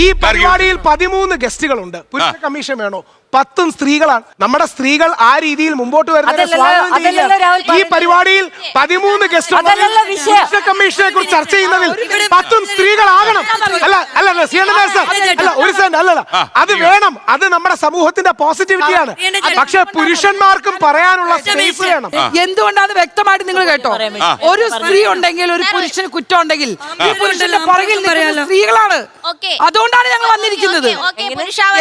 ഈ പരിപാടിയിൽ 13 ഗസ്റ്റുകളുണ്ട്. പുരുഷ കമ്മീഷൻ വേണോ? 10 സ്ത്രീകളാണ്. നമ്മുടെ സ്ത്രീകൾ ആ രീതിയിൽ മുമ്പോട്ട് വരുന്നത് ഈ പരിപാടിയിൽ 13 ഗസ്റ്റ് പുരുഷ കമ്മീഷനെ കുറിച്ച് ചർച്ച ചെയ്യുന്നതിൽ 10 സ്ത്രീകളാകണം. അല്ല ഒരു സെക്കൻഡ് അല്ലല്ല, അത് വേണം. അത് നമ്മുടെ സമൂഹത്തിന്റെ പോസിറ്റിവിറ്റിയാണ്. പക്ഷെ പുരുഷന്മാർക്കും പറയാനുള്ള സ്പേസ് വേണം. എന്തുകൊണ്ടാണ് വ്യക്തമായിട്ട് നിങ്ങൾ കേട്ടോ? ഒരു സ്ത്രീ ഉണ്ടെങ്കിൽ ഒരു പുരുഷന് കുറ്റം ഉണ്ടെങ്കിൽ ഈ പുരുഷന്റെ പുറകിൽ സ്ത്രീകളാണ്. അതുകൊണ്ടാണ് ഞങ്ങൾ വന്നിരിക്കുന്നത്.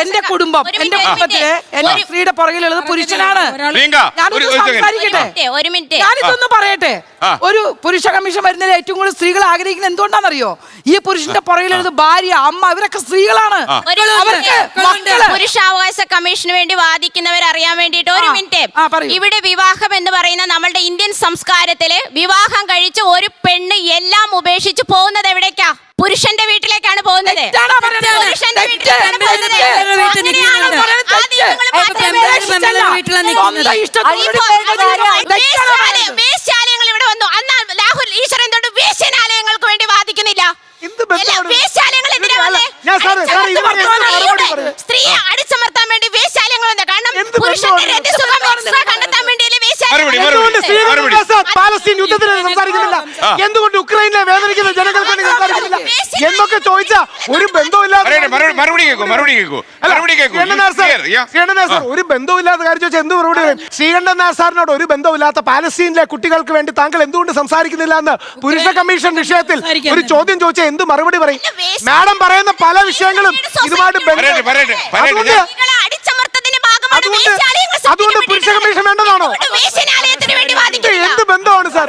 എന്റെ കുടുംബം, എന്റെ കുടുംബത്തിലെ എന്റെ സ്ത്രീയുടെ പുറകിലുള്ളത് പുരുഷനാണ്. ഞാനിതൊന്നും പറയട്ടെ. ഒരു പുരുഷ കമ്മീഷൻ വരുന്നതിൽ ഏറ്റവും കൂടുതൽ സ്ത്രീകൾ ആഗ്രഹിക്കുന്നത് എന്തുകൊണ്ടാണെന്നറിയോ? ഈ പുരുഷന്റെ പുറകിലുള്ളത് ഭാര്യ, അമ്മ, ഇവരൊക്കെ സ്ത്രീകളാണ്. പുരുഷാവകാശ കമ്മീഷന് വേണ്ടി വാദിക്കുന്നവർ അറിയാൻ വേണ്ടിയിട്ട് ഒരു മിനിറ്റ്. ഇവിടെ വിവാഹം എന്ന് പറയുന്ന നമ്മളുടെ ഇന്ത്യൻ സംസ്കാരത്തില് വിവാഹം കഴിച്ച് ഒരു പെണ്ണ് എല്ലാം ഉപേക്ഷിച്ച് പോകുന്നത് എവിടേക്കാ? പുരുഷന്റെ വീട്ടിലേക്കാണ് പോകുന്നത്. പുരുഷന്റെ വീട്ടിലേക്കാണ് പോകുന്നത്. വേശ്യാലയങ്ങൾ ഇവിടെ വന്നു. അന്നാ രാഹുൽ ഈശ്വരൻ എന്തുകൊണ്ട് വേശ്യാലയങ്ങൾക്ക് വേണ്ടി വാദിക്കുന്നില്ല? സ്ത്രീയെ അടിച്ചമർത്താൻ വേണ്ടി വേശ്യാലയങ്ങൾ വന്ന കാരണം പുരുഷന്റെ കണ്ടെത്താൻ വേണ്ടിയല്ലേ പാലസ്തീൻ യുദ്ധത്തിന് സംസാരിക്കുന്നില്ല? എന്തുകൊണ്ട് യുക്രൈനിലെ വേദനിക്കുന്ന ജനങ്ങൾക്ക് വേണ്ടി സംസാരിക്കുന്നില്ല എന്നൊക്കെ ചോദിച്ചാൽ ഒരു ബന്ധമില്ലാതെ ഒരു ബന്ധമില്ലാത്ത കാര്യം ചോദിച്ചാൽ എന്ത് മറുപടി പറയും? ശ്രീകണ്ഠൻ നായർ സാറിനോട് ഒരു ബന്ധമില്ലാത്ത പാലസ്തീനിലെ കുട്ടികൾക്ക് വേണ്ടി താങ്കൾ എന്തുകൊണ്ട് സംസാരിക്കുന്നില്ല എന്ന് പുരുഷ കമ്മീഷൻ വിഷയത്തിൽ ഒരു ചോദ്യം ചോദിച്ചാൽ എന്ത് മറുപടി പറയും? മാഡം പറയുന്ന പല വിഷയങ്ങളും ഇതുമായിട്ട് അതുകൊണ്ട് പുരുഷ കമ്മീഷൻ വേണ്ടതാണോ? എന്ത് ബന്ധമാണ് സാർ?